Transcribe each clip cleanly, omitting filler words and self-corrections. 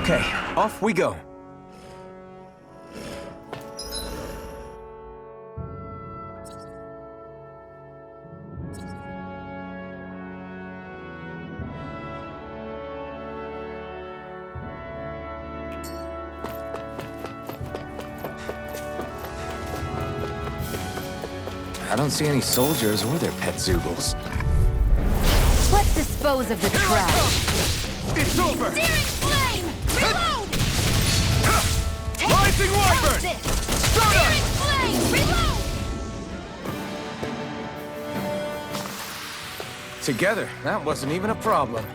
Okay, off we go. I don't see any soldiers or their pet Zoogles. Let's dispose of the trash. It's over! Searing flame! Reload! Rising Wyvern! Searing flame! Reload! Together, that wasn't even a problem.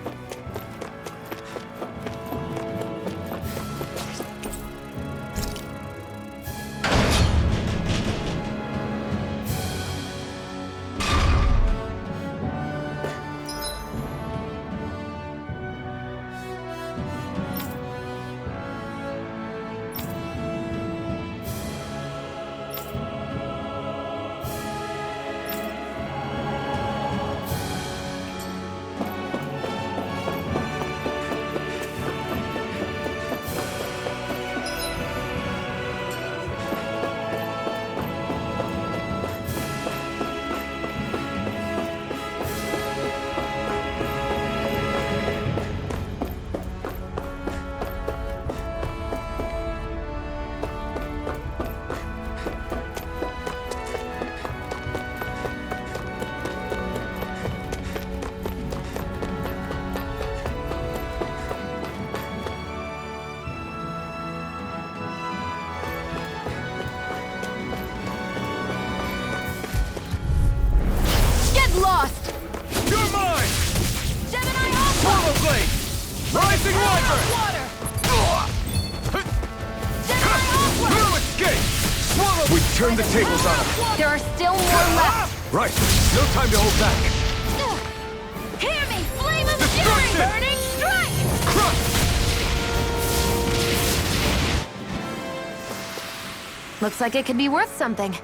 Lost! You're mine! Gemini Alpha! Swallow Blade! Rising Wyvern! Water! Gemini Alpha! No escape! Swallow! We turned the tables on him! There are still more left! Right! No time to hold back! Hear me! Flame of fury! Destruction! Burning strike! Crush! Looks like it could be worth something.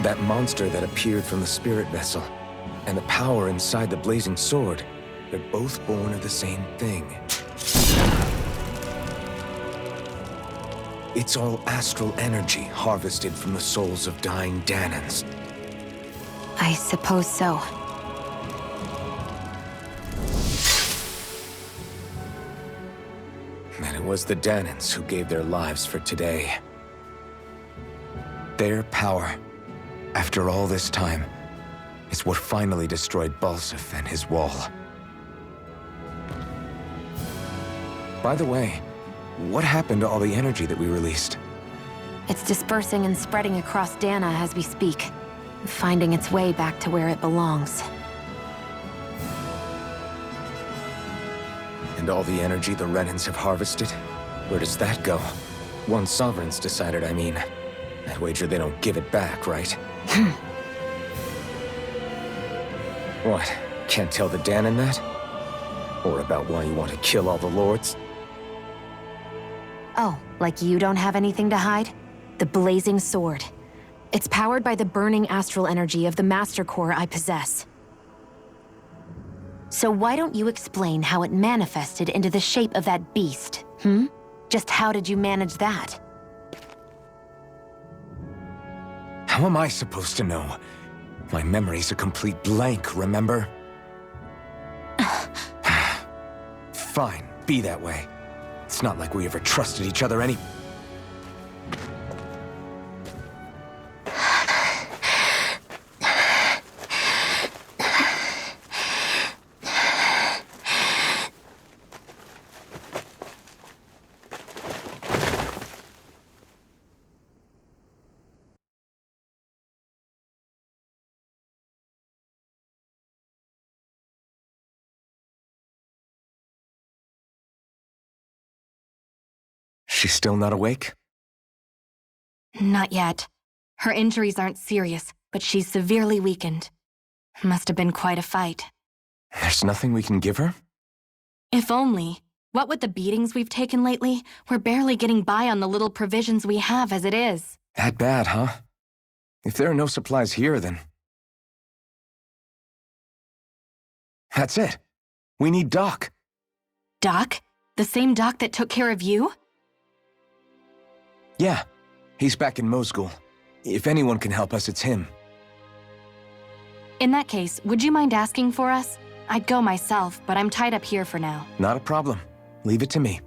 That monster that appeared from the spirit vessel, and the power inside the blazing sword, they're both born of the same thing. It's all astral energy harvested from the souls of dying Dahnans. I suppose so. And it was the Dahnans who gave their lives for today. Their power, after all this time, is what finally destroyed Balsif and his wall. By the way, what happened to all the energy that we released? It's dispersing and spreading across Dahna as we speak, finding its way back to where it belongs. And all the energy the Renans have harvested? Where does that go? Once Sovereign's decided, I mean. I'd wager they don't give it back, right? What? Can't tell the Dahnan that? Or about why you want to kill all the lords? Oh, like you don't have anything to hide? The blazing sword. It's powered by the burning astral energy of the Master Core I possess. So why don't you explain how it manifested into the shape of that beast, hmm? Just how did you manage that? How am I supposed to know? My memory's a complete blank, remember? Fine, be that way. It's not like we ever trusted each other any... She's still not awake? Not yet. Her injuries aren't serious, but she's severely weakened. Must have been quite a fight. There's nothing we can give her? If only. What with the beatings we've taken lately, we're barely getting by on the little provisions we have as it is. That bad, huh? If there are no supplies here, then... That's it. We need Doc. Doc? The same Doc that took care of you? Yeah. He's back in Mosgul. If anyone can help us, it's him. In that case, would you mind asking for us? I'd go myself, but I'm tied up here for now. Not a problem. Leave it to me.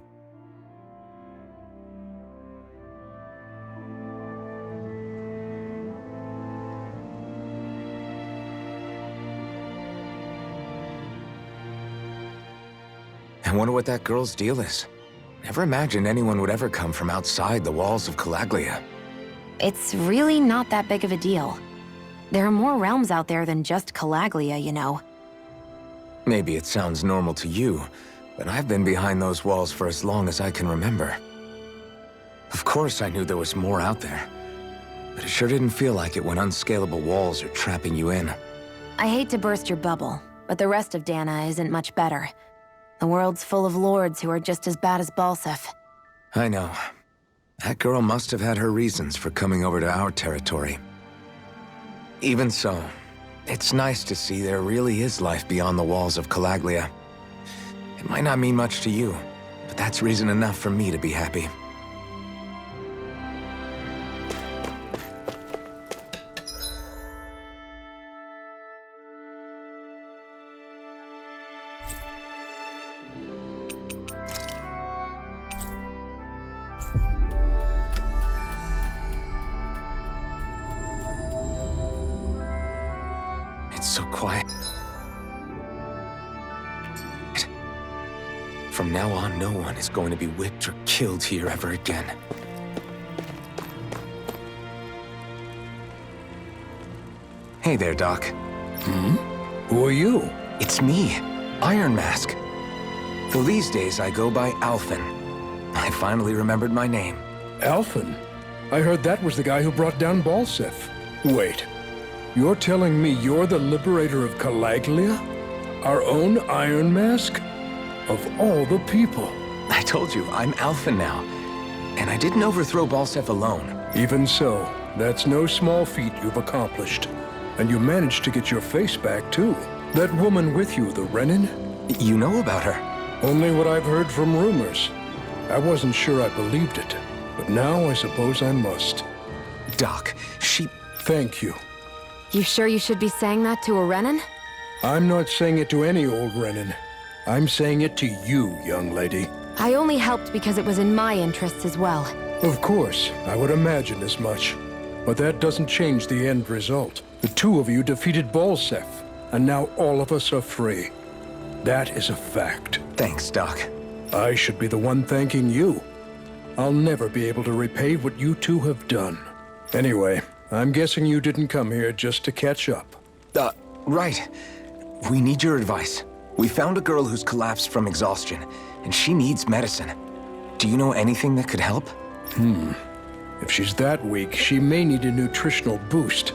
I wonder what that girl's deal is. Never imagined anyone would ever come from outside the walls of Calaglia. It's really not that big of a deal. There are more realms out there than just Calaglia, you know. Maybe it sounds normal to you, but I've been behind those walls for as long as I can remember. Of course I knew there was more out there, but it sure didn't feel like it when unscalable walls are trapping you in. I hate to burst your bubble, but the rest of Dahna isn't much better. The world's full of lords who are just as bad as Balseph. I know. That girl must have had her reasons for coming over to our territory. Even so, it's nice to see there really is life beyond the walls of Calaglia. It might not mean much to you, but that's reason enough for me to be happy. So quiet. From now on, no one is going to be whipped or killed here ever again. Hey there, Doc. Who are you? It's me, Iron Mask. Though these days I go by Ulhvan. I finally remembered my name. Ulhvan? I heard that was the guy who brought down Balseph. Wait. You're telling me you're the liberator of Calaglia? Our own Iron Mask? Of all the people. I told you, I'm Ulhvan now. And I didn't overthrow Balseph alone. Even so, that's no small feat you've accomplished. And you managed to get your face back, too. That woman with you, the Renan? You know about her? Only what I've heard from rumors. I wasn't sure I believed it, but now I suppose I must. Doc, she... Thank you. You sure you should be saying that to a Renan? I'm not saying it to any old Renan. I'm saying it to you, young lady. I only helped because it was in my interests as well. Of course, I would imagine as much. But that doesn't change the end result. The two of you defeated Balseph, and now all of us are free. That is a fact. Thanks, Doc. I should be the one thanking you. I'll never be able to repay what you two have done. Anyway, I'm guessing you didn't come here just to catch up. Right. We need your advice. We found a girl who's collapsed from exhaustion, and she needs medicine. Do you know anything that could help? If she's that weak, she may need a nutritional boost.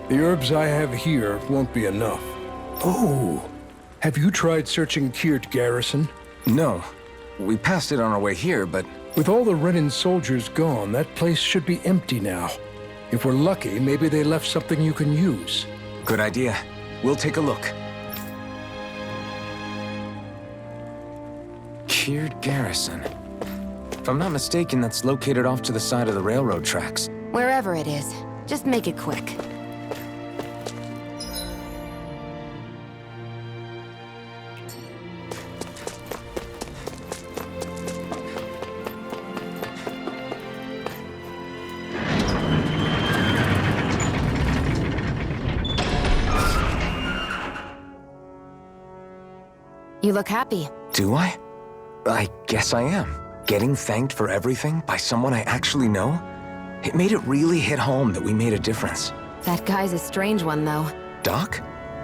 The herbs I have here won't be enough. Oh, have you tried searching Kirt Garrison? No. We passed it on our way here, but... With all the Renan soldiers gone, that place should be empty now. If we're lucky, maybe they left something you can use. Good idea. We'll take a look. Kirt Garrison. If I'm not mistaken, that's located off to the side of the railroad tracks. Wherever it is, just make it quick. You look happy. Do I? I guess I am. Getting thanked for everything by someone I actually know? It made it really hit home that we made a difference. That guy's a strange one, though. Doc?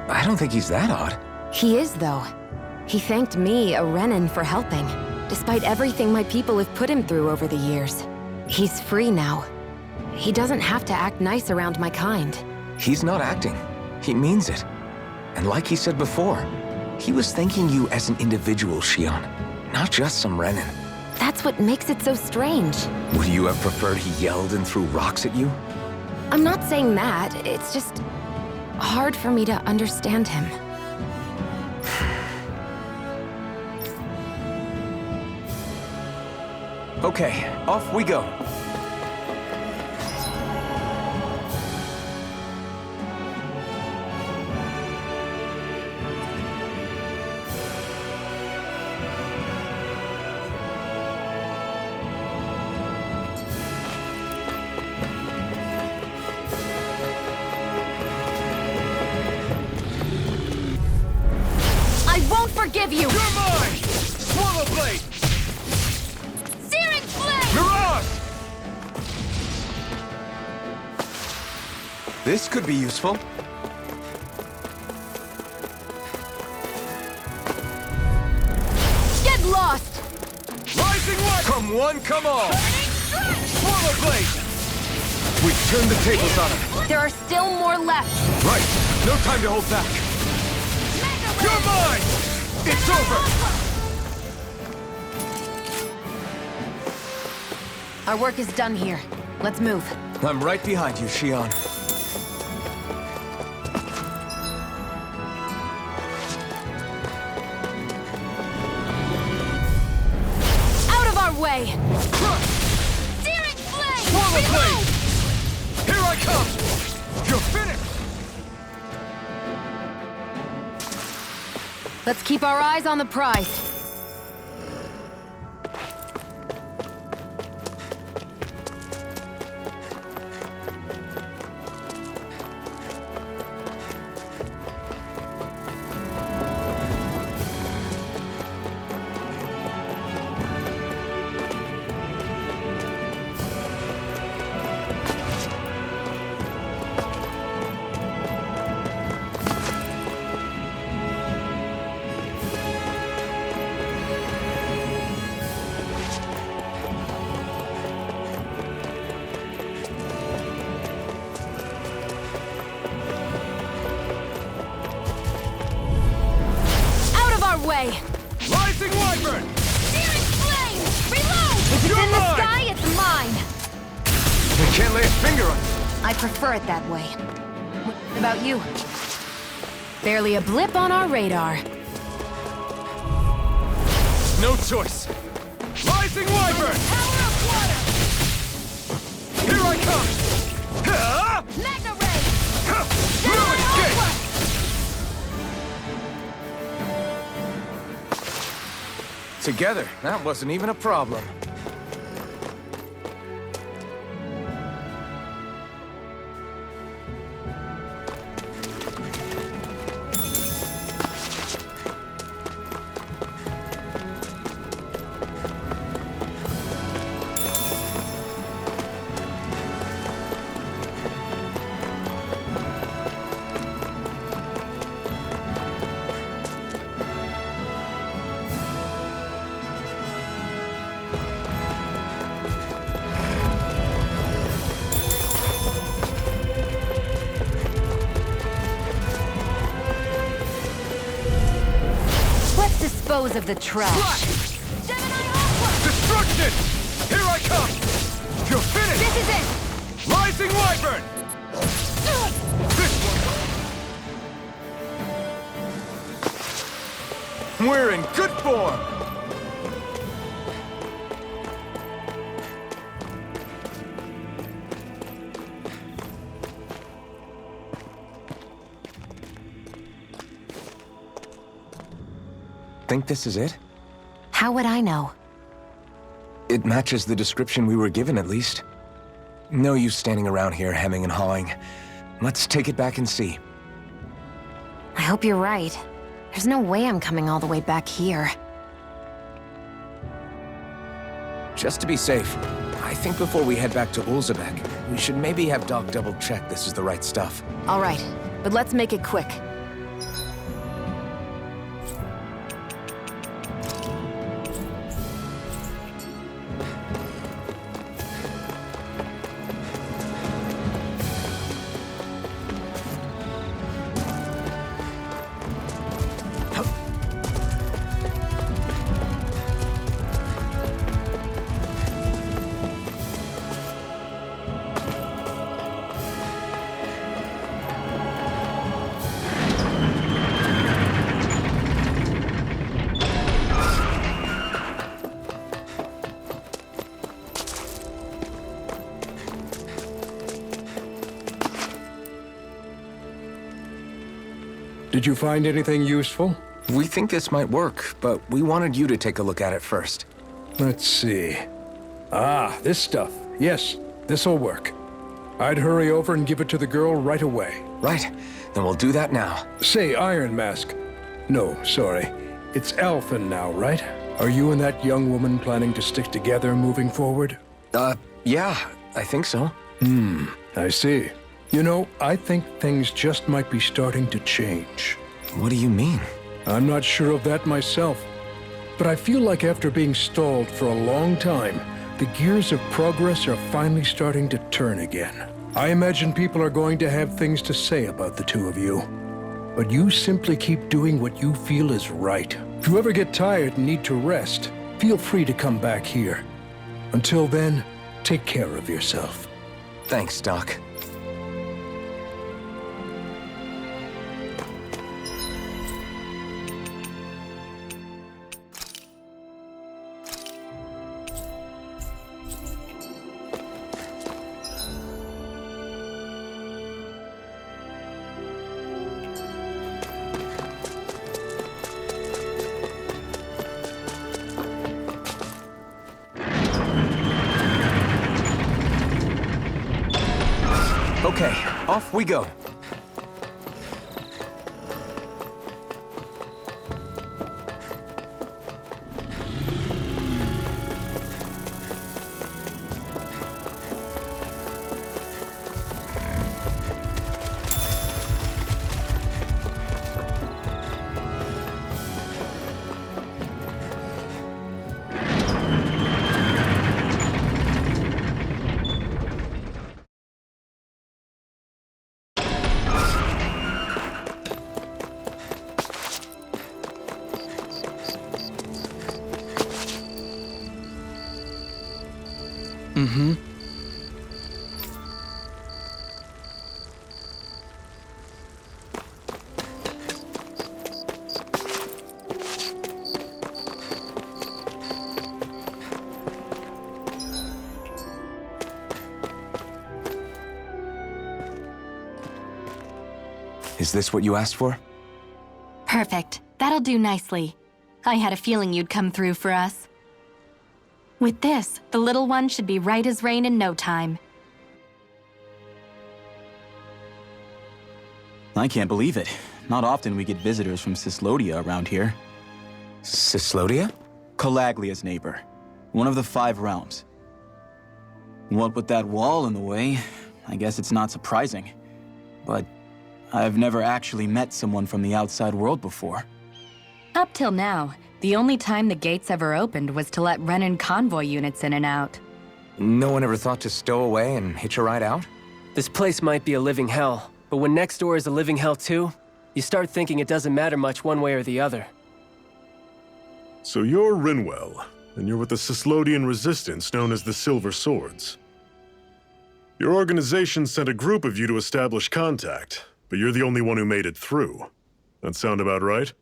I don't think he's that odd. He is, though. He thanked me, a Renan, for helping. Despite everything my people have put him through over the years. He's free now. He doesn't have to act nice around my kind. He's not acting. He means it. And like he said before, he was thanking you as an individual, Shionne, not just some Renan. That's what makes it so strange. Would you have preferred he yelled and threw rocks at you? I'm not saying that. It's just hard for me to understand him. Okay, off we go. I won't forgive you! You're mine! Swallow blade! Searing flame! Mirage! This could be useful. Get lost! Rising light! Come one, come all! Swallow blade! We've turned the tables on him. There are still more left. Right. No time to hold back. You're mine! It's over! Our work is done here. Let's move. I'm right behind you, Shionne. Out of our way! Crush! Searing flame! Swallow Reload! blade! Here I come! You're finished! Let's keep our eyes on the prize. Way. Rising wyvern! Searing flame! Reload! If it's You're in the mine! sky, it's mine! We can't lay a finger on it. I prefer it that way. What about you? Barely a blip on our radar. No choice. Rising wyvern! Power of water! Here I come! Ha! Magna ray! Ha! No escape! Together, that wasn't even a problem. Dispose of the trash. Destruction! Here I come! You're finished! This is it! Rising wyvern! This one! We're in good form! Think this is it? How would I know? It matches the description we were given, at least. No use standing around here hemming and hawing. Let's take it back and see. I hope you're right. There's no way I'm coming all the way back here. Just to be safe, I think before we head back to Ulhvan, we should maybe have Doc double-check this is the right stuff. All right, but let's make it quick. Did you find anything useful? We think this might work, but we wanted you to take a look at it first. Let's see. Ah, this stuff. Yes, this'll work. I'd hurry over and give it to the girl right away. Right, then we'll do that now. Say, Iron Mask. No, sorry. It's Ulhvan now, right? Are you and that young woman planning to stick together moving forward? Yeah, I think so. I see. You know, I think things just might be starting to change. What do you mean? I'm not sure of that myself, but I feel like after being stalled for a long time, the gears of progress are finally starting to turn again. I imagine people are going to have things to say about the two of you, but you simply keep doing what you feel is right. If you ever get tired and need to rest, feel free to come back here. Until then, take care of yourself. Thanks, Doc. Okay, off we go. Is this what you asked for? Perfect. That'll do nicely. I had a feeling you'd come through for us. With this, the little one should be right as rain in no time. I can't believe it. Not often we get visitors from Cyslodia around here. Cyslodia? Calaglia's neighbor. One of the 5 realms. What with that wall in the way, I guess it's not surprising. But I've never actually met someone from the outside world before. Up till now, the only time the gates ever opened was to let Renan convoy units in and out. No one ever thought to stow away and hitch a ride out? This place might be a living hell, but when next door is a living hell too, you start thinking it doesn't matter much one way or the other. So you're Rinwell, and you're with the Cyslodian resistance known as the Silver Swords. Your organization sent a group of you to establish contact, but you're the only one who made it through. That sound about right?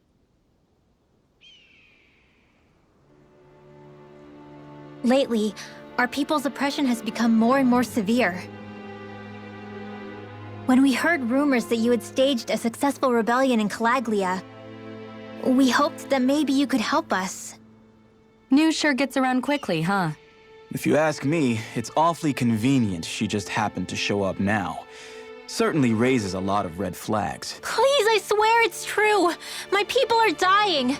Lately, our people's oppression has become more and more severe. When we heard rumors that you had staged a successful rebellion in Calaglia, we hoped that maybe you could help us. News sure gets around quickly, huh? If you ask me, it's awfully convenient she just happened to show up now. Certainly raises a lot of red flags. Please, I swear it's true! My people are dying!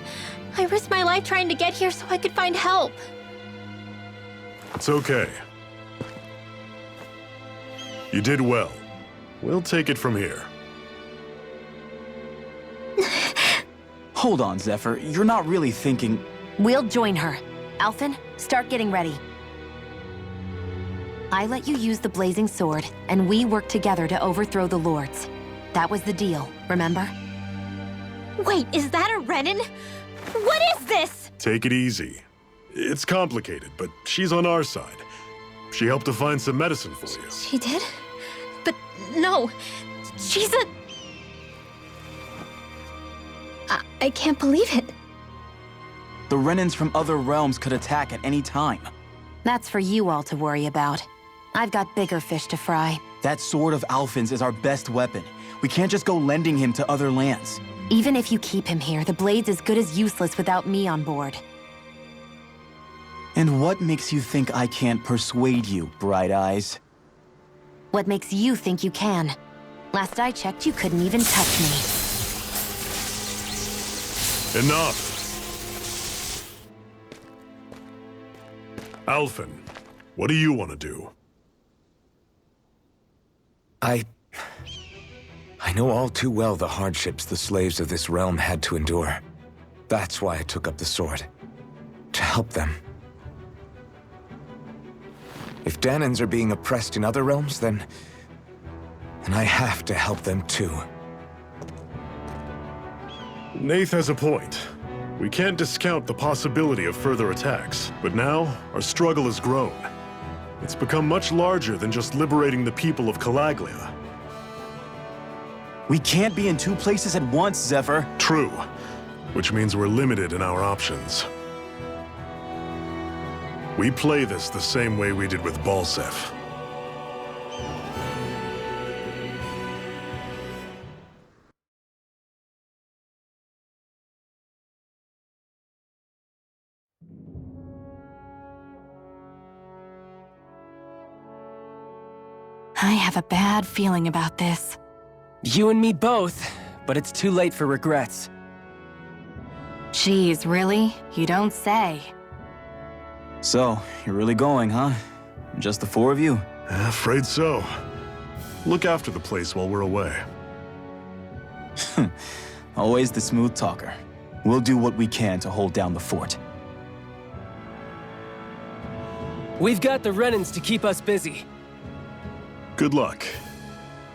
I risked my life trying to get here so I could find help. It's okay. You did well. We'll take it from here. Hold on, Zephyr. You're not really thinking... We'll join her. Ulhvan, start getting ready. I let you use the blazing sword, and we worked together to overthrow the lords. That was the deal, remember? Wait, is that a Renan? What is this? Take it easy. It's complicated, but she's on our side. She helped to find some medicine for you. She did? But no, she's a... I can't believe it. The Renans from other realms could attack at any time. That's for you all to worry about. I've got bigger fish to fry. That sword of Ulhvan's is our best weapon. We can't just go lending him to other lands. Even if you keep him here, the blade's as good as useless without me on board. And what makes you think I can't persuade you, Bright Eyes? What makes you think you can? Last I checked, you couldn't even touch me. Enough! Ulhvan, what do you want to do? I know all too well the hardships the slaves of this realm had to endure. That's why I took up the sword. To help them. If Dahnans are being oppressed in other realms, then I have to help them too. Nath has a point. We can't discount the possibility of further attacks, but now our struggle has grown. It's become much larger than just liberating the people of Calaglia. We can't be in two places at once, Zephyr. True, which means we're limited in our options. We play this the same way we did with Balseph. I have a bad feeling about this. You and me both, but it's too late for regrets. Geez, really? You don't say. So, you're really going, huh? Just the four of you? Afraid so. Look after the place while we're away. Always the smooth talker. We'll do what we can to hold down the fort. We've got the Renans to keep us busy. Good luck.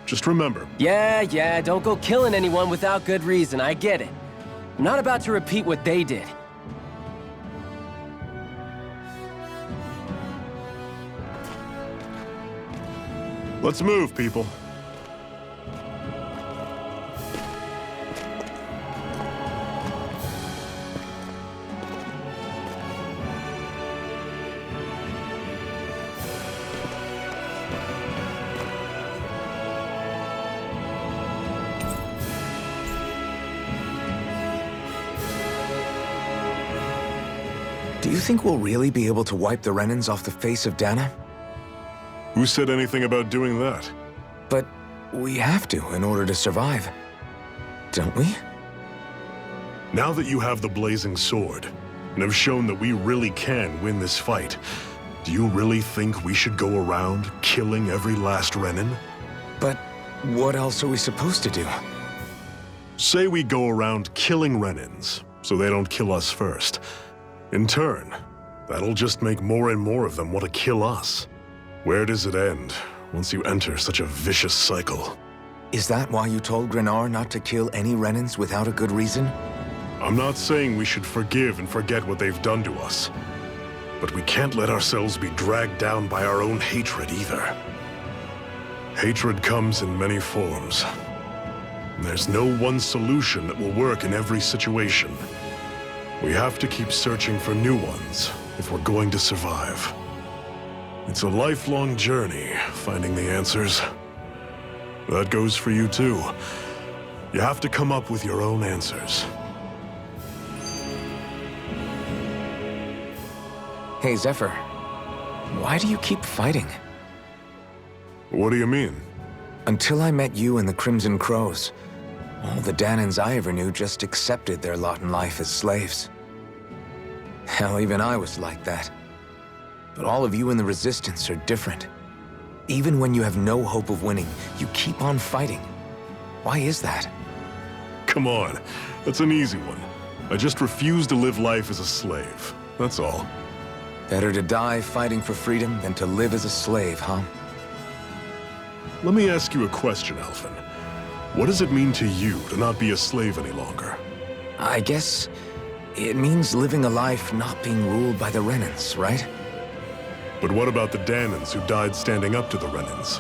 Just remember, Yeah, don't go killing anyone without good reason, I get it. I'm not about to repeat what they did. let's move, people. Do you think we'll really be able to wipe the Renans off the face of Dahna? Who said anything about doing that? But we have to in order to survive. Don't we? Now that you have the blazing sword, and have shown that we really can win this fight, do you really think we should go around killing every last Renan? But what else are we supposed to do? Say we go around killing Renans, so they don't kill us first. In turn, that'll just make more and more of them want to kill us. Where does it end once you enter such a vicious cycle? Is that why you told Grenar not to kill any Renans without a good reason? I'm not saying we should forgive and forget what they've done to us, but we can't let ourselves be dragged down by our own hatred either. Hatred comes in many forms. There's no one solution that will work in every situation. We have to keep searching for new ones if we're going to survive. It's a lifelong journey, finding the answers. That goes for you too. You have to come up with your own answers. Hey, Zephyr. Why do you keep fighting? What do you mean? Until I met you and the Crimson Crows, all the Dahnans I ever knew just accepted their lot in life as slaves. Hell, even I was like that. But all of you in the Resistance are different. Even when you have no hope of winning, you keep on fighting. Why is that? Come on, that's an easy one. I just refuse to live life as a slave, that's all. Better to die fighting for freedom than to live as a slave, huh? Let me ask you a question, Ulhvan. What does it mean to you to not be a slave any longer? I guess it means living a life not being ruled by the Renans, right? But what about the Dahnans who died standing up to the Renans?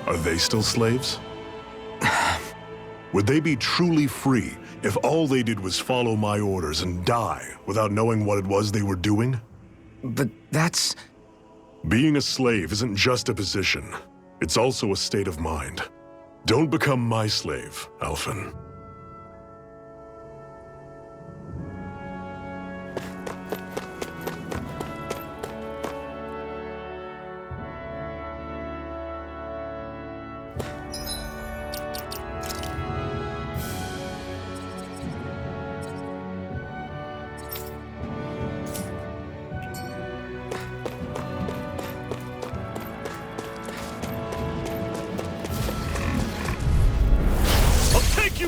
Are they still slaves? Would they be truly free if all they did was follow my orders and die without knowing what it was they were doing? But that's... Being a slave isn't just a position. It's also a state of mind. Don't become my slave, Ulhvan.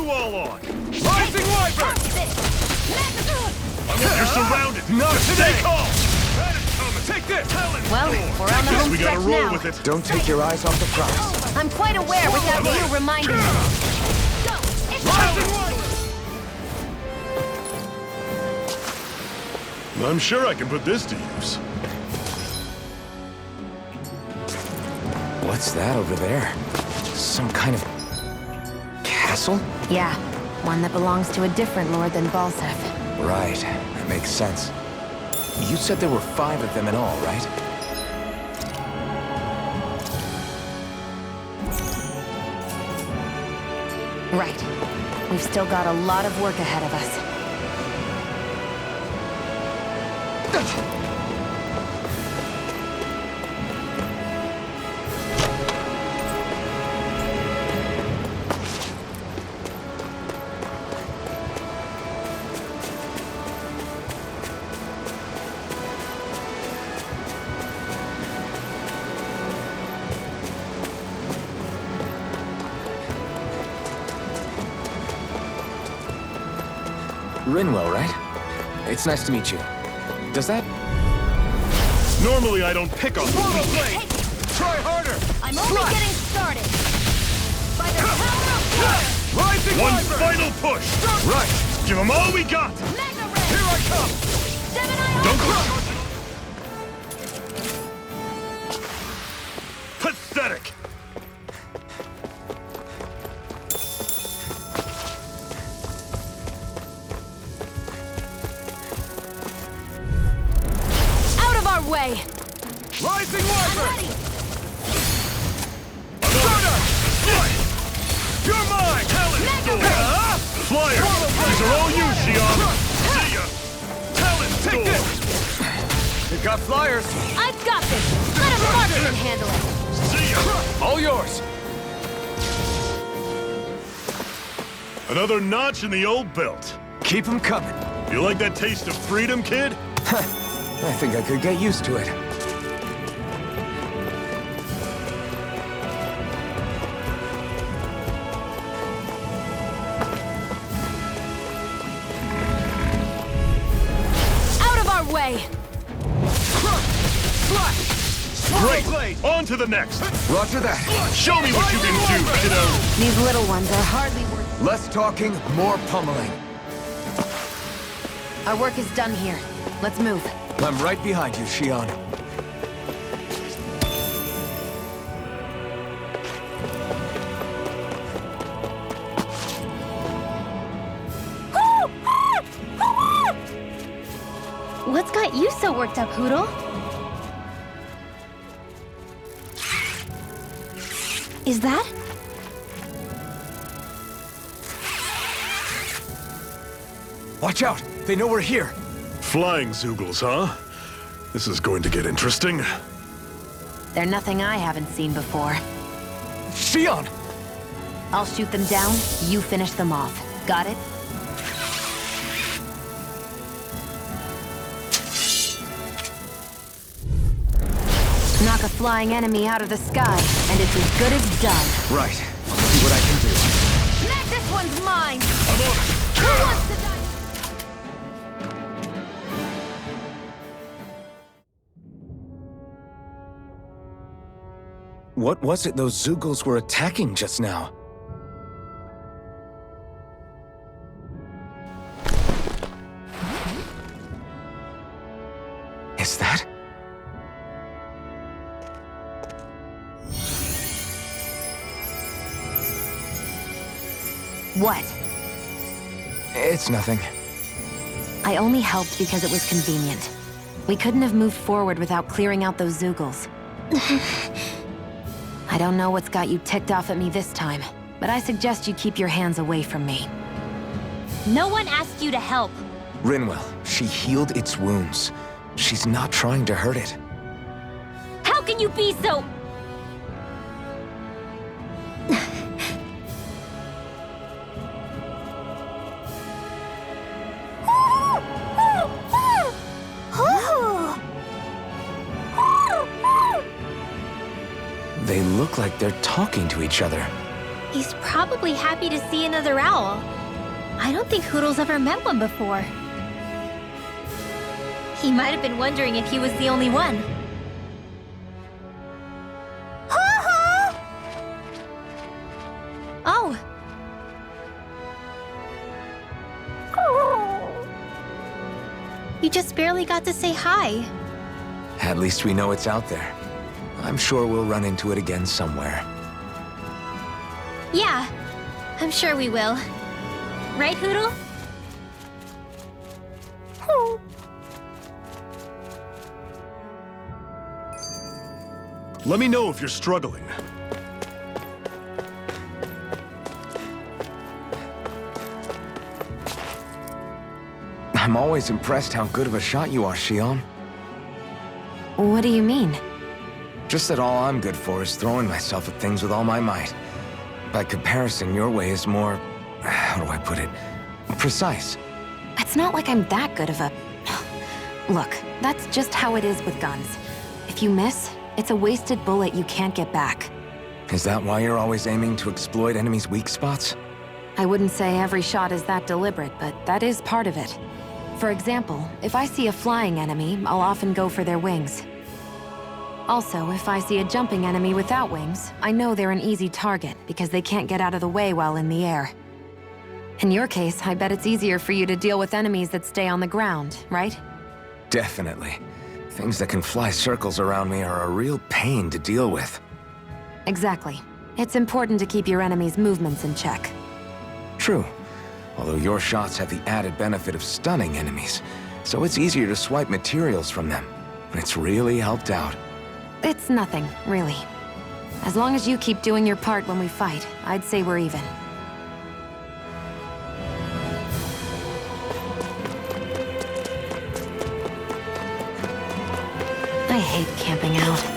you all on! Rising Wyvern! You're surrounded! Not today! Stay calm! Take this! Well, we're on the Guess home we gotta stretch roll now. with it. Don't take your eyes off the prize. I'm quite aware without you reminding me. Rising Wyvern! I'm sure I can put this to use. What's that over there? Some kind of castle? Yeah, one that belongs to a different lord than Balsef. Right, that makes sense. You said there were 5 of them in all, right? Right. We've still got a lot of work ahead of us. Rinwell, right? It's nice to meet you. Does that... Normally I don't pick on Swallow blade! Try harder! I'm only getting started. By the power of fire! Rising one Wyvern! final push. Right! Give them all we got. Mega Ray! Here I come! Seven Eye Don't go. Pathetic. Out of our way! Rising Wyvern! Ready! You're mine! Talent Storm. Huh? Flyers. These are all you, Shionne. See ya. Talent Take Storm. this! You got flyers! I've got this! Let a marksman handle it! See ya. All yours! Another notch in the old belt. Keep them coming. You like that taste of freedom, kid? I think I could get used to it. Out of our way! Great. On to the next. Roger that. Show me what you can do, kiddo. These little ones are hardly worth... Less talking, more pummeling. Our work is done here. Let's move. I'm right behind you, Shionne. What's got you so worked up, Hootle? Is that? Watch out! They know we're here! Flying Zoogles, huh? This is going to get interesting. They're nothing I haven't seen before. Shionne! I'll shoot them down, you finish them off. Got it? Knock a flying enemy out of the sky, and it's as good as done. Right. I'll see what I can do. Mac, this one's mine! I'm on it. Who wants to die? What was it those Zoogles were attacking just now? Is that? What? It's nothing. I only helped because it was convenient. We couldn't have moved forward without clearing out those Zoogles. I don't know what's got you ticked off at me this time, but I suggest you keep your hands away from me. No one asked you to help. Rinwell, she healed its wounds. She's not trying to hurt it. How can you be so... They look like they're talking to each other. He's probably happy to see another owl. I don't think Hoodle's ever met one before. He might have been wondering if he was the only one. Oh! You just barely got to say hi. At least we know it's out there. I'm sure we'll run into it again somewhere. Yeah, I'm sure we will. Right, Hoodle? Let me know if you're struggling. I'm always impressed how good of a shot you are, Shionne. What do you mean? Just that all I'm good for is throwing myself at things with all my might. By comparison, your way is more... how do I put it? Precise. It's not like I'm that good of a... Look, that's just how it is with guns. If you miss, it's a wasted bullet you can't get back. Is that why you're always aiming to exploit enemies' weak spots? I wouldn't say every shot is that deliberate, but that is part of it. For example, if I see a flying enemy, I'll often go for their wings. Also, if I see a jumping enemy without wings, I know they're an easy target because they can't get out of the way while in the air. In your case, I bet it's easier for you to deal with enemies that stay on the ground, right? Definitely. Things that can fly circles around me are a real pain to deal with. Exactly. It's important to keep your enemy's movements in check. True. Although your shots have the added benefit of stunning enemies, so it's easier to swipe materials from them. It's really helped out. It's nothing, really. As long as you keep doing your part when we fight, I'd say we're even. I hate camping out.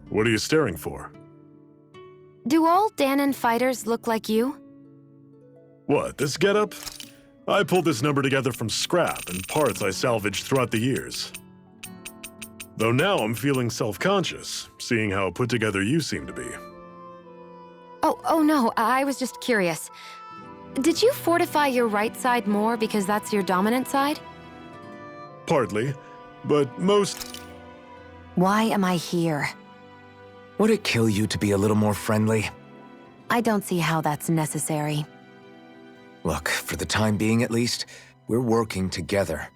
What are you staring for? Do all Dahnan fighters look like you? What, this getup? I pulled this number together from scrap and parts I salvaged throughout the years. Though now I'm feeling self-conscious, seeing how put together you seem to be. Oh no, I was just curious. Did you fortify your right side more because that's your dominant side? Partly, but most... Why am I here? Would it kill you to be a little more friendly? I don't see how that's necessary. Look, for the time being at least, we're working together.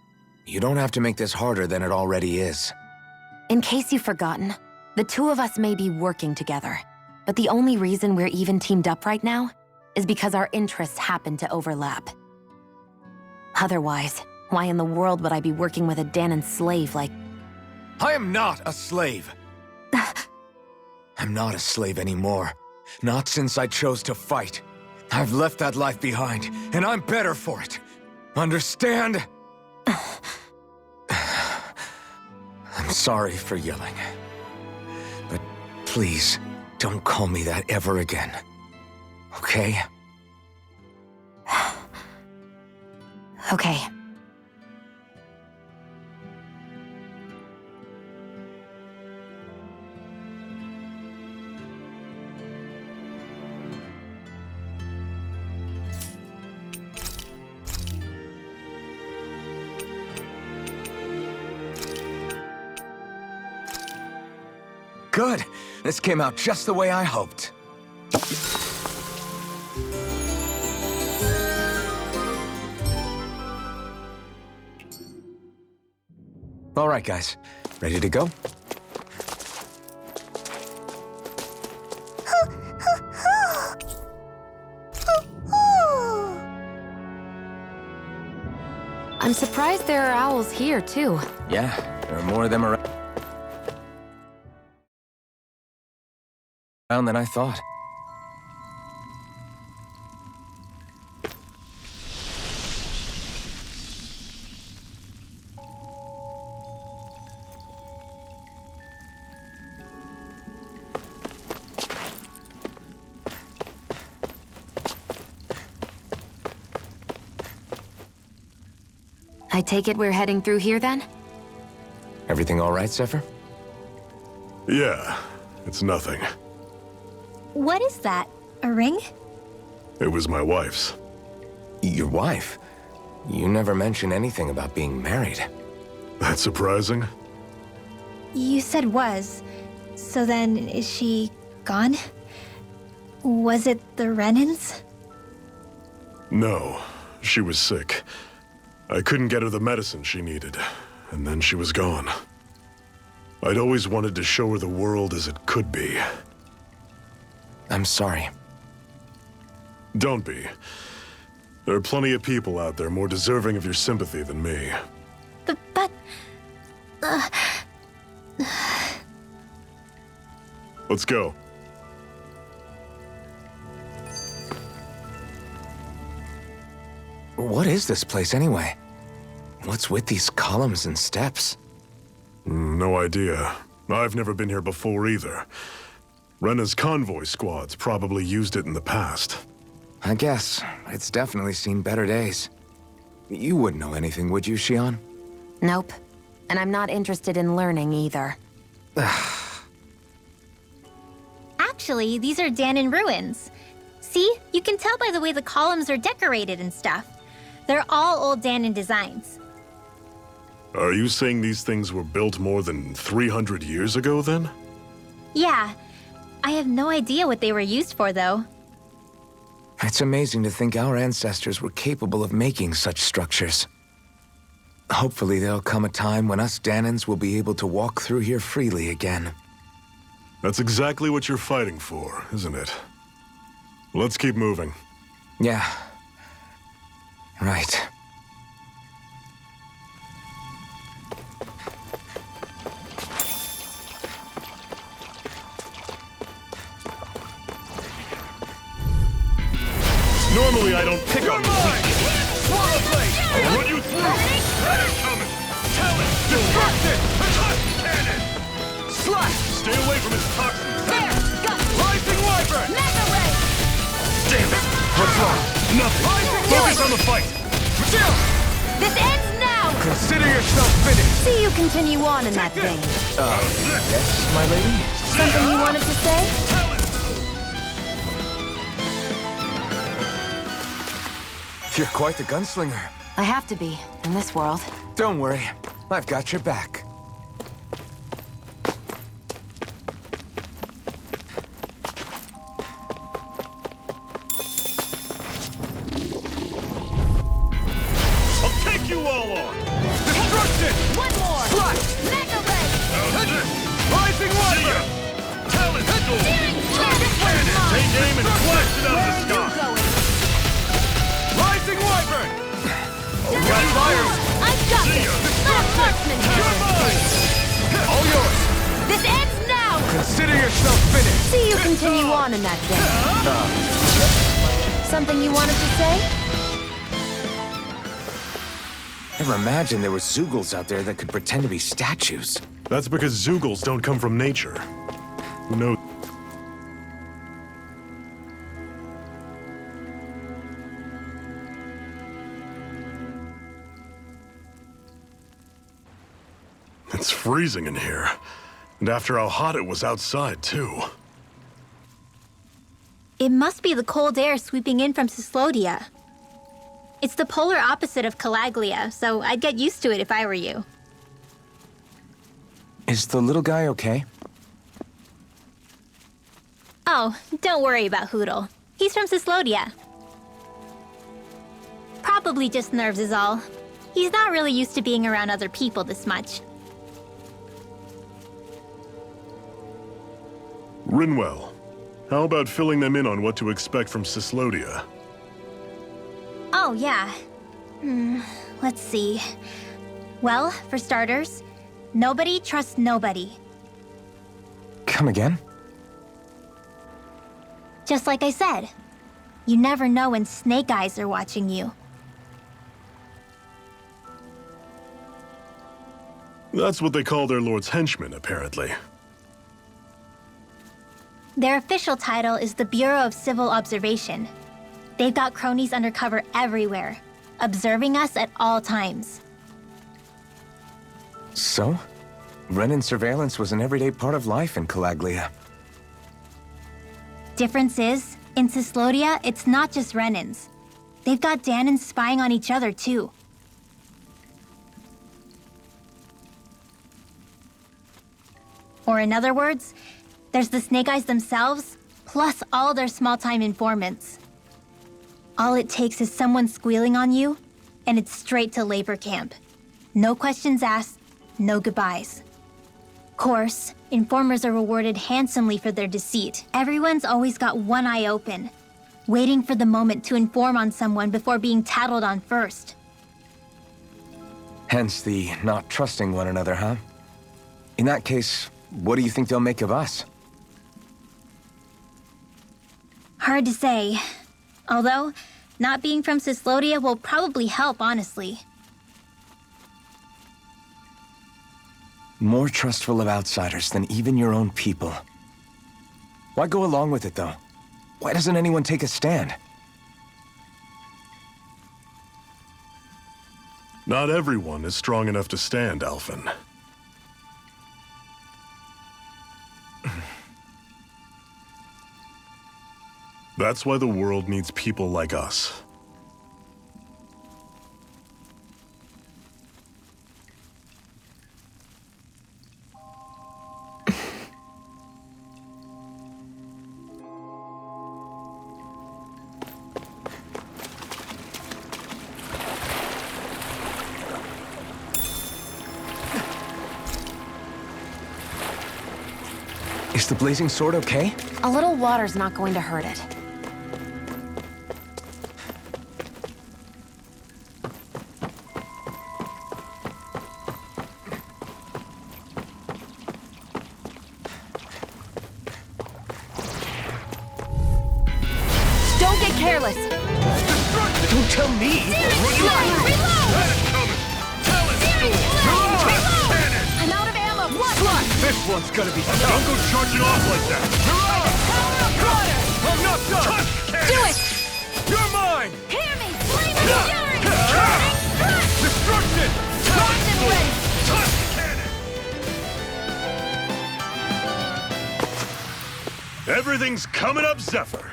You don't have to make this harder than it already is. In case you've forgotten, the two of us may be working together, but the only reason we're even teamed up right now is because our interests happen to overlap. Otherwise, why in the world would I be working with a Dahnan slave like... I am not a slave! I'm not a slave anymore. Not since I chose to fight. I've left that life behind, and I'm better for it. Understand? I'm sorry for yelling. But please, don't call me that ever again. Okay? Okay. Good. This came out just the way I hoped. All right, guys. Ready to go? I'm surprised there are owls here, too. Yeah, there are more of them around than I thought. I take it we're heading through here then? Everything all right, Zephyr? Yeah, it's nothing. What is that? A ring? It was my wife's. Your wife? You never mentioned anything about being married. That's surprising? You said was. So then, is she gone? Was it the Renans? No, she was sick. I couldn't get her the medicine she needed, and then she was gone. I'd always wanted to show her the world as it could be. I'm sorry. Don't be. There are plenty of people out there more deserving of your sympathy than me. But... Let's go. What is this place anyway? What's with these columns and steps? No idea. I've never been here before either. Rena's convoy squads probably used it in the past. I guess. It's definitely seen better days. You wouldn't know anything, would you, Shionne? Nope. And I'm not interested in learning either. Actually, these are Dahnan ruins. See? You can tell by the way the columns are decorated and stuff. They're all old Dahnan designs. Are you saying these things were built more than 300 years ago, then? Yeah. I have no idea what they were used for, though. It's amazing to think our ancestors were capable of making such structures. Hopefully there'll come a time when us Dahnans will be able to walk through here freely again. That's exactly what you're fighting for, isn't it? Let's keep moving. Yeah. Right. Normally I don't pick on you. Swallow blade! I'll run you through! Shredder's coming! Talent! Destruction! Attack cannon! Slash! Stay away from his toxins! There! Got Rising Wyvern! Mega Ray! Damn it! What's wrong? Nothing! Focus on the fight! This ends now! Consider yourself finished! See you continue on in that vein. Yes, my lady? Something you wanted to say? You're quite the gunslinger. I have to be, in this world. Don't worry. I've got your back. I'll take you all on! Destruction! One more! Slash! Mega Ray! Rising Wyvern! Talent! Target cannon! Take aim and blast it out of the sky! Going. Rising Wyvern! Got fire! I've got this! Not a marksman here! You're mine! All yours! This ends now! Consider yourself finished! See you continue on in that vein. Something you wanted to say? Never imagined there were Zeugles out there that could pretend to be statues. That's because Zeugles don't come from nature. Who knows? It's freezing in here. And after how hot it was outside, too. It must be the cold air sweeping in from Cyslodia. It's the polar opposite of Calaglia, so I'd get used to it if I were you. Is the little guy okay? Oh, don't worry about Hootle. He's from Cyslodia. Probably just nerves is all. He's not really used to being around other people this much. Rinwell, how about filling them in on what to expect from Cyslodia? Oh, yeah. Let's see. Well, for starters, nobody trusts nobody. Come again? Just like I said, you never know when Snake Eyes are watching you. That's what they call their lord's henchmen, apparently. Their official title is the Bureau of Civil Observation. They've got cronies undercover everywhere, observing us at all times. So? Renan surveillance was an everyday part of life in Calaglia. Difference is, in Cyslodia, it's not just Renans. They've got Dahnans spying on each other, too. Or in other words, there's the Snake Eyes themselves, plus all their small-time informants. All it takes is someone squealing on you, and it's straight to labor camp. No questions asked, no goodbyes. Course, informers are rewarded handsomely for their deceit. Everyone's always got one eye open, waiting for the moment to inform on someone before being tattled on first. Hence the not trusting one another, huh? In that case, what do you think they'll make of us? Hard to say. Although, not being from Cyslodia will probably help, honestly. More trustful of outsiders than even your own people. Why go along with it, though? Why doesn't anyone take a stand? Not everyone is strong enough to stand, Ulhvan. That's why the world needs people like us. Is the blazing sword okay? A little water's not going to hurt it. Don't get careless! Don't tell me! I'm out of ammo! What? This one's gonna be tough! Don't go charging off like that! I'm not done! Do it! You're mine! Hear me! Flame of fury! Destruction! Locked and ready! Everything's coming up, Zephyr!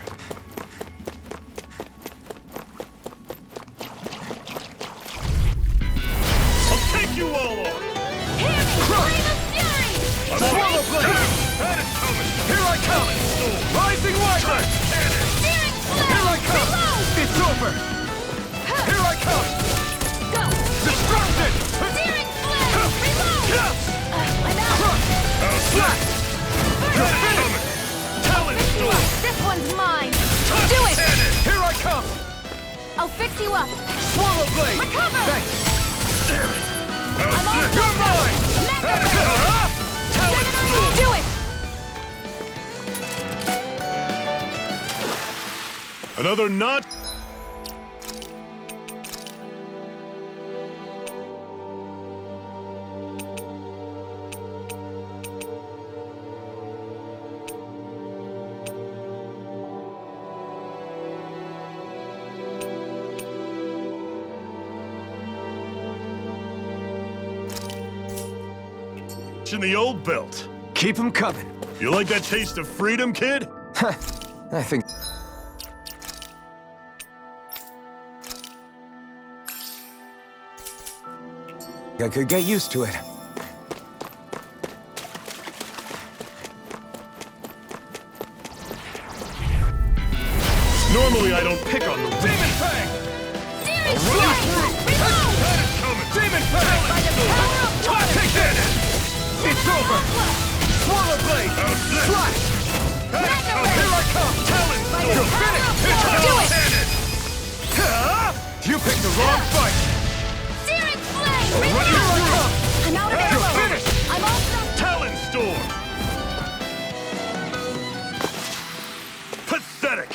I'll take you all on! Hear me! Flame of fury! Swallow blade! That is coming! Here I come! Rising Wyvern! Steering flame! Here I come! Reload! It's over! Here I come! Go! Destruction! Steering flame! Reload! I'm out! Slap! You're finished! Talon storm! This one's mine! Do it! Here I come! I'll fix you up! Swallow blade! Recover! Thanks! I'm all You're mine! Mega Ray! Talon storm! Do it! Another knot? In the old belt. Keep 'em coming. You like that taste of freedom, kid? I think... I could get used to it. Normally I don't pick on the weak. Demon Fang! Steering Run you flame! through! Reload! That is coming! Demon Fang! By the power of water! Take that! It's over! Swallow blade! Slash! Mega Ray! Here I come! Talon By the storm! power of water! Do it! You picked the wrong fight! Steering flame! Run you Reload! through! I'm out of You're ammo! finished! I'm all set! Talon storm! Pathetic!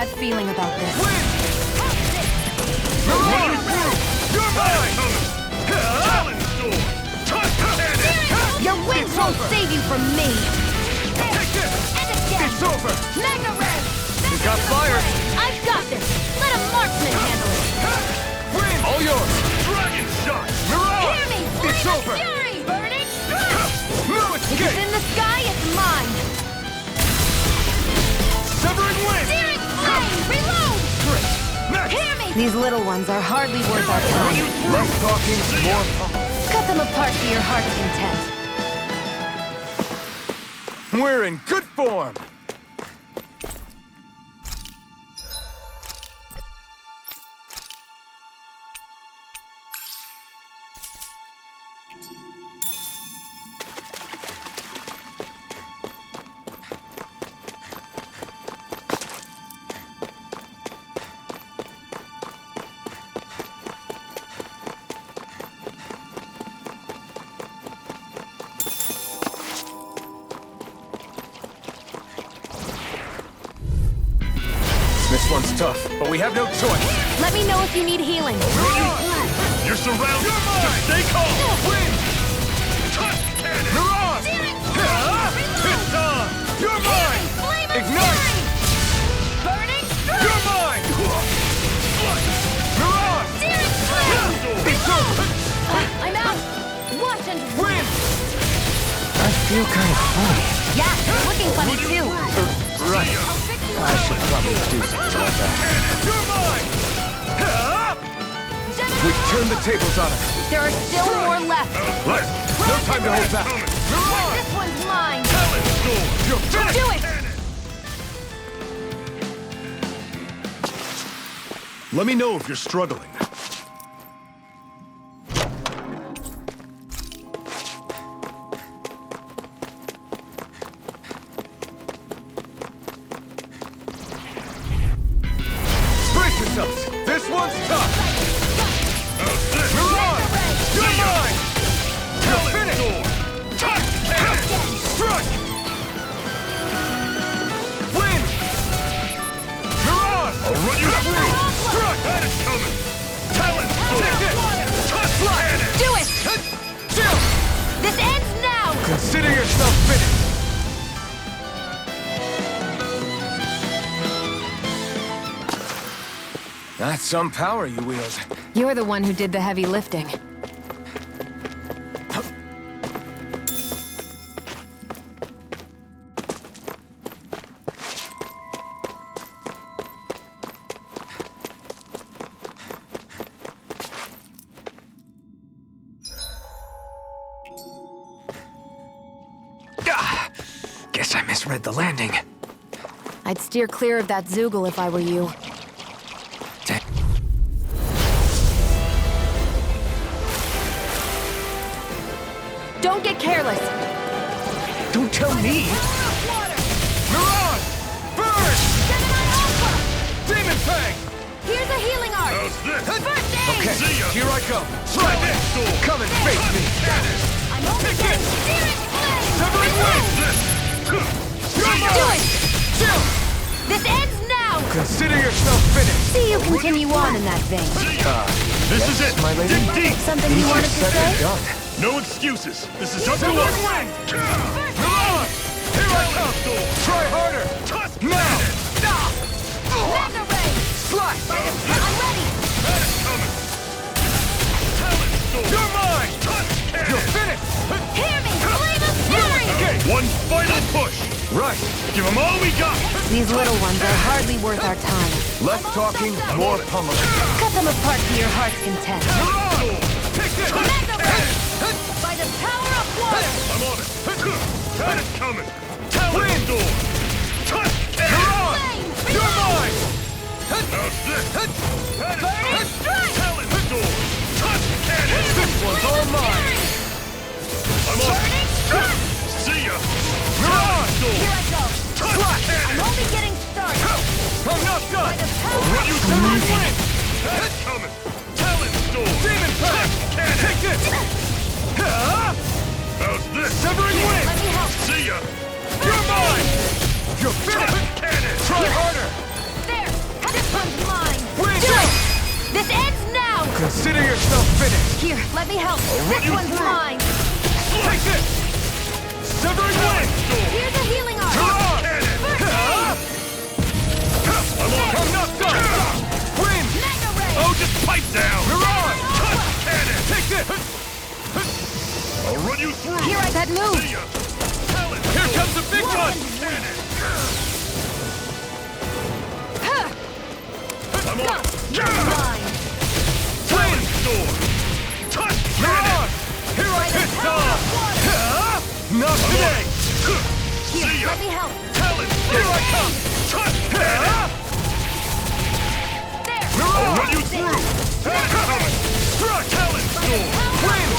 bad feeling about this. You're mine! Your wings won't save you from me! It's over! Mega Red! You got fire! I've got this! Let a marksman handle it! All yours! Dragon shot! Mirage! Hear me! It's Flame of over! Fury! Burning strike! No If it's escape! in the sky, it's mine! Severing wind! Searing flame! Reload! Next! Hear me! These little ones are hardly worth our time. Less talking, more pummel. Cut them apart to your heart's content. We're in good form! This one's tough, but we have no choice. Let me know if you need healing. You're surrounded! Just stay calm! Wind! Touch cannon! Mirage! It's on! You're mine! Flame of Ignite! Fury! Burning strike! You're mine! Mirage! Searing flame! It's over! I'm out! Watch and Wind! I feel kind of funny. Yeah, you're looking funny too! Right. I should probably do something about that. You're mine! We've turned the tables on him. There are still more left! Right. No time to hold back. Mirage! This one's mine! You're finished! Do it! Let me know if you're struggling. Brace yourselves! This one's tough! Mirage! You're mine! You're finished! Strike! Wind! Mirage! I'll run you through! Strike! That is coming! Talent Take sword! it! Touch cannon! Do it! Chill! This ends now! Consider yourself finished! That's some power you wield. You're the one who did the heavy lifting. Guess I misread the landing. I'd steer clear of that Zoogle if I were you. Don't get careless. Don't tell me! Mirage! Burn! Demon Fang! Here's a healing art! How's this? First aid! Okay, See ya. here I come. Try this! Sword! Come and face me! I'm only Take getting it. searing flame! Severing wind! You're Do mine! it! Chill! This ends now! Consider yourself finished! See you continue on in that vein. This is it! my lady. Dig deep! Something you wanted to Said and say? done. No excuses! This is up to Severing us! wind! Mirage! Here I come! Try harder! Now! Mega Ray! Slash! I'm ready! You're mine! You're finished! Hear me! Flame of Fury! Okay, One final push! right. Give them all we got! These little ones are hardly worth our time. Less talking, more pummeling. Cut them apart to your heart's content. Take this! Mega Ray! By the power of water! I'm on it! That is coming! Talent door! Touch cannon! Mirage! You're mine! How's this? That is Burning strike! Talent door! Touch cannon! This one's all mine! I'm on it! Burning strike! See ya! Mirage! Here I go! Touch I'm cannon! only getting started! I'm not done! By the power Run you of through! Wind! That's coming! Talent door! Demon Fang! Cannon! Take this! How's this? Severing wind! Let me help! See ya! You're mine! You're finished! Cannon! Try harder! There! This ends now! Consider yourself finished! Here, let me help. This one's mine! Take this! Severing wind! Here's a healing arm! I'm knocked up! Wind! Mega ray! Oh, just pipe down! Mirage! Cannon! Take this! I'll run you through! Here, that move! See ya! Here comes the big one! I'm on! You're mine! Wind! Sword! Touch! Mirage! Here I hit Dawn! Not today! Here, See ya! let me help. Talon! Here I come! Touch! Cannon! There! I'll run you through! Struck! Talon! Sword! Wind!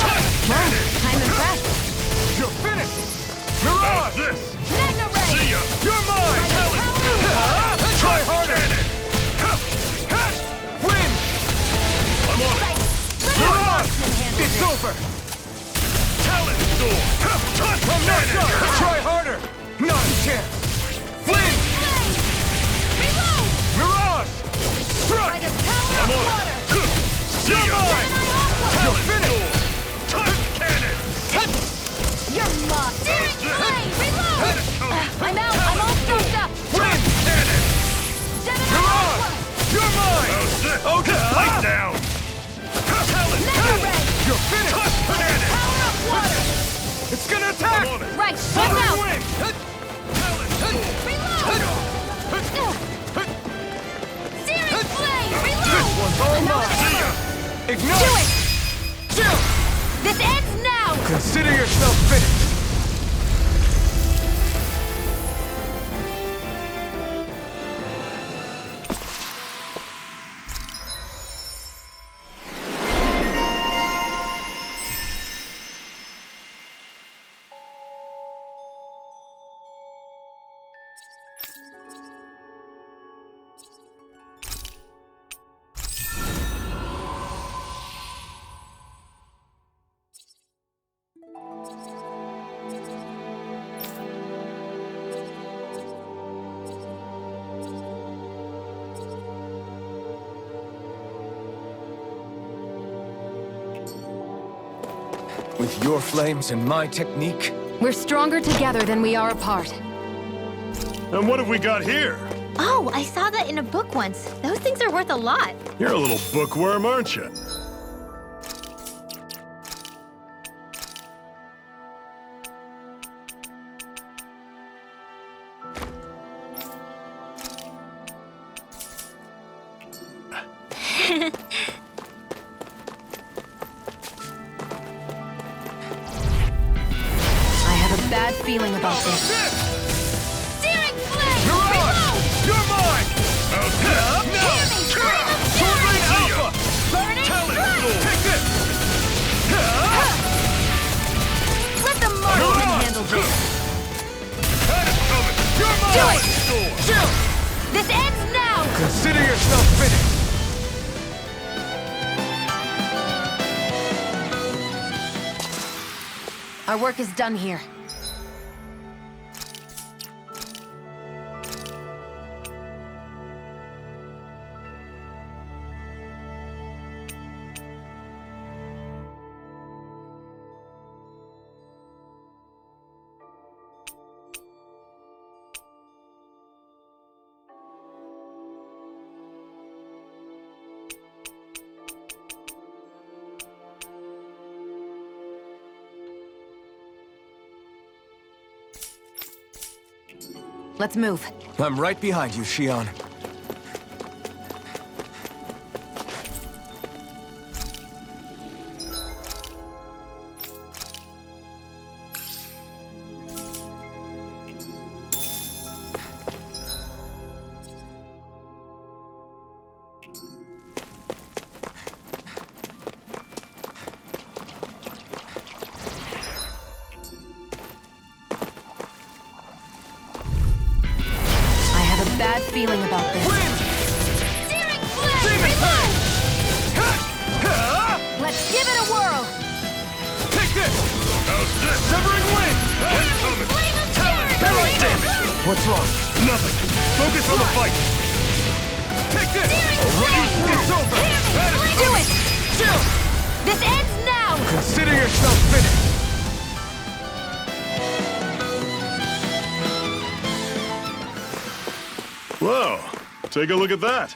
I'm impressed. You're finished! Mirage! This! Mega ray! See ya! You're mine! Try harder! Wind! I'm on it! Mirage! It's over! Talon! Sword! Touch! I'm not Cannon! done! Try harder! Not a chance! Wind! Reload! Mirage! Struck! Like a tower I'm of on water! it! See You're ya! mine! You're finished! Touch! Cannon! You're mine! Searing flame! Reload! I'm out! I'm all soaked up! Wind! Cannon! Mirage! You're mine! How's this? Oh, just pipe down! Talon! Mega ray! You're finished! Touch! Cannon! Tower of water! It's gonna attack! I'm on it! Right! Watch Severing out! wind! Talon! Reload! Searing flame! This Reload! one's all I'm out mine! of ammo! Ignite! Do it! Chill! This ends now! Consider yourself finished! With your flames and my technique, We're stronger together than we are apart. And what have we got here? Oh, I saw that in a book once. Those things are worth a lot. You're a little bookworm, aren't you? I have a bad feeling about this. Searing flame! Mirage! Reload! You're mine! How's this? Hear me! Flame of Sword fury! Rain Alpha! Burning Talon! strike! Sword! Take this! Let the marksman handle this! Cannon coming! You're mine! Do it! Sword! Chill! This ends now! Consider yourself finished! Our work is done here. Let's move. I'm right behind you, Shionne. Bad feeling about this. Searing flame! Reload! Let's give it a whirl! Take this! How's this? Severing wind! Coming! Flame of fury! Alright, damage! What's wrong? Nothing! Focus on the fight! Take this! Searing I'll run you flame! through! It's over! Hear me! Whoa, take a look at that.